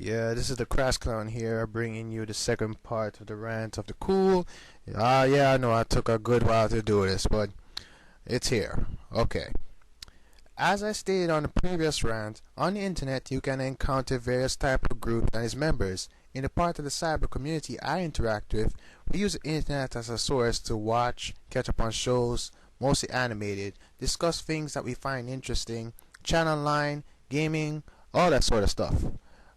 Yeah, this is the Crazclown here, bringing you the second part of the rant of the cool. Yeah, I know I took a good while to do this, but it's here. Okay. As I stated on the previous rant, on the internet you can encounter various types of groups and its members. In the part of the cyber community I interact with, we use the internet as a source to watch, catch up on shows, mostly animated, discuss things that we find interesting, chat online, gaming, all that sort of stuff.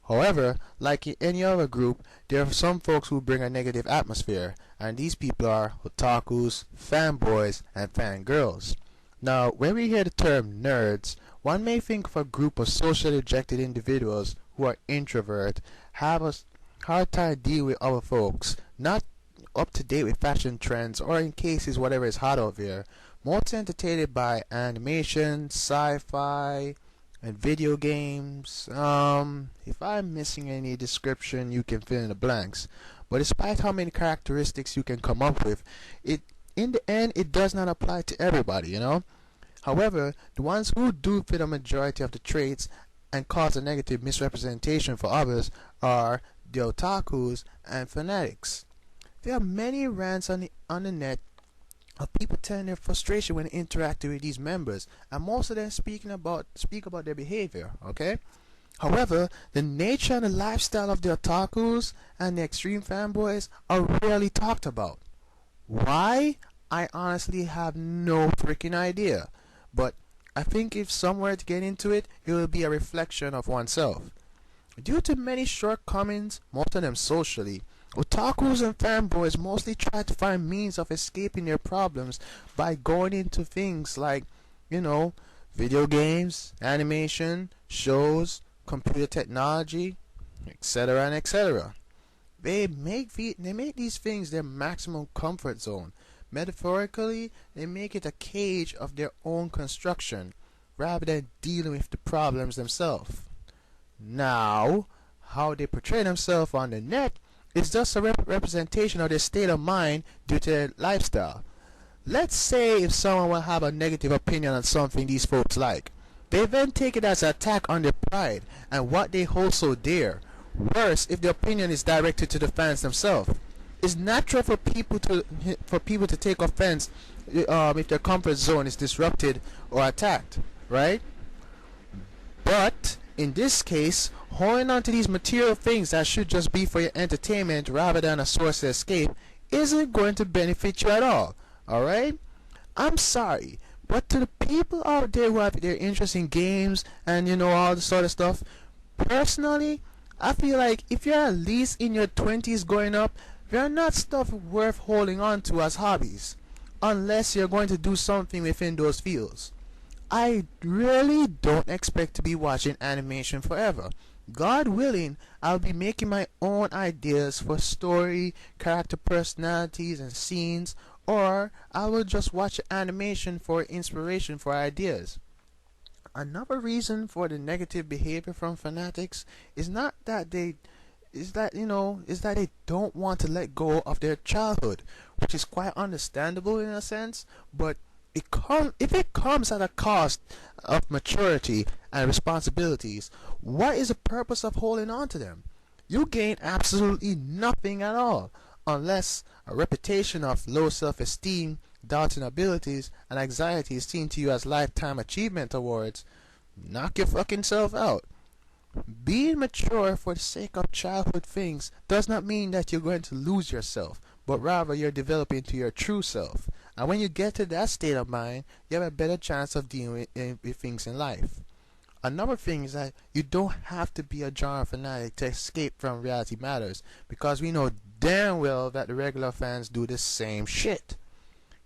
However, like in any other group, there are some folks who bring a negative atmosphere, and these people are otakus, fanboys, and fangirls. Now, when we hear the term nerds, one may think of a group of socially rejected individuals who are introvert, have a hard time dealing with other folks, not up to date with fashion trends, or in cases whatever is hot out there, mostly entertained by animation, sci-fi, and video games. If I'm missing any description, you can fill in the blanks. But despite how many characteristics you can come up with, in the end it does not apply to everybody. However, the ones who do fit a majority of the traits and cause a negative misrepresentation for others are the otakus and fanatics. There are many rants on the net of people telling their frustration when interacting with these members, and most of them speak about their behavior. Okay. However, the nature and the lifestyle of the otakus and the extreme fanboys are rarely talked about. Why? I honestly have no freaking idea. But I think if somewhere to get into it, it will be a reflection of oneself. Due to many shortcomings, most of them socially, otakus and fanboys mostly try to find means of escaping their problems by going into things like, video games, animation, shows, computer technology, etc. and etc. They make these things their maximum comfort zone. Metaphorically, they make it a cage of their own construction, rather than dealing with the problems themselves. Now, how they portray themselves on the net is just a representation of their state of mind due to their lifestyle. Let's say if someone will have a negative opinion on something these folks like, they then take it as an attack on their pride and what they hold so dear. Worse, if the opinion is directed to the fans themselves. It's natural for people to take offense if their comfort zone is disrupted or attacked, right? But in this case, holding on to these material things that should just be for your entertainment rather than a source of escape isn't going to benefit you at all. Alright? I'm sorry, but to the people out there who have their interest in games and all the sort of stuff, personally, I feel like if you're at least in your 20s going up, they're not stuff worth holding on to as hobbies, unless you're going to do something within those fields. I really don't expect to be watching animation forever. God willing, I'll be making my own ideas for story, character personalities, and scenes, or I will just watch animation for inspiration for ideas. Another reason for the negative behavior from fanatics is not that they is that they don't want to let go of their childhood, which is quite understandable in a sense, but if it comes at a cost of maturity and responsibilities, what is the purpose of holding on to them? You gain absolutely nothing at all, unless a reputation of low self-esteem, doubting abilities, and anxiety is seen to you as lifetime achievement awards. Knock your fucking self out. Being mature for the sake of childhood things does not mean that you're going to lose yourself, but rather you're developing to your true self. And when you get to that state of mind, you have a better chance of dealing with things in life. Another thing is that you don't have to be a genre fanatic to escape from reality matters, because we know damn well that the regular fans do the same shit.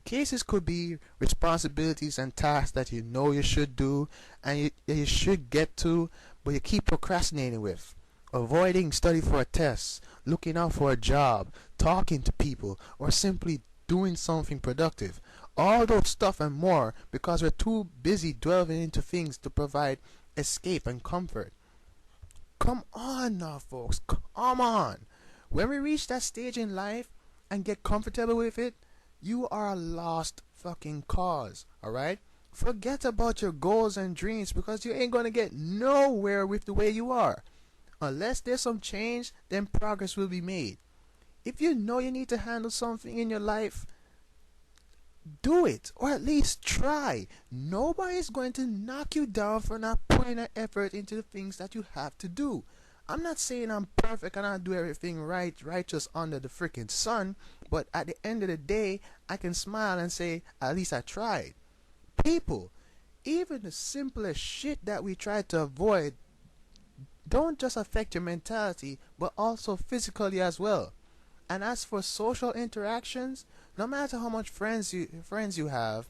Cases could be responsibilities and tasks that you should do and you should get to, but you keep procrastinating with. Avoiding study for a test, looking out for a job, talking to people, or simply doing something productive. All those stuff and more because we're too busy delving into things to provide escape and comfort. Come on now, folks. Come on. When we reach that stage in life and get comfortable with it, you are a lost fucking cause, alright? Forget about your goals and dreams because you ain't gonna get nowhere with the way you are. Unless there's some change, then progress will be made. If you know you need to handle something in your life, do it, or at least try. Nobody's going to knock you down for not putting an effort into the things that you have to do. I'm not saying I'm perfect and I do everything right, righteous under the freaking sun, but at the end of the day, I can smile and say, at least I tried. People, even the simplest shit that we try to avoid don't just affect your mentality, but also physically as well. And as for social interactions, no matter how much friends you have,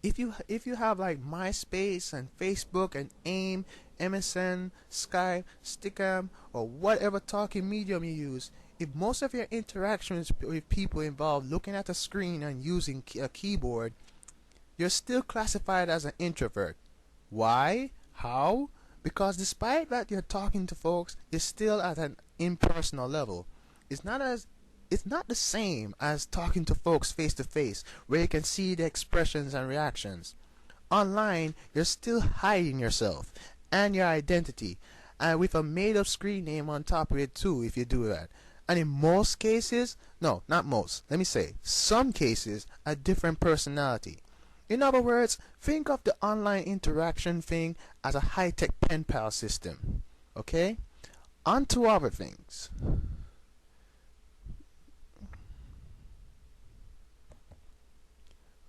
if you have like MySpace and Facebook and AIM, MSN, Skype, Stickam, or whatever talking medium you use, if most of your interactions with people involve looking at a screen and using a keyboard, you're still classified as an introvert. Why? How? Because despite that you're talking to folks, it's still at an impersonal level. It's not the same as talking to folks face to face, where you can see the expressions and reactions. Online, you're still hiding yourself and your identity, and with a made-up screen name on top of it too, if you do that. And in most cases, no, not most, let me say, some cases, a different personality. In other words, think of the online interaction thing as a high-tech pen pal system. Okay? On to other things.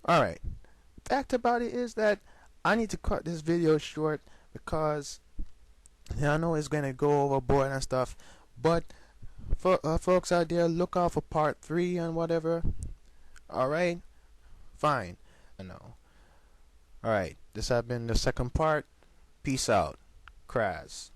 Alright. Fact about it is that I need to cut this video short because I know it's going to go overboard and stuff. But for folks out there, look out for part 3 and whatever. Alright? Fine. I know. Alright, this has been the second part. Peace out. Craz.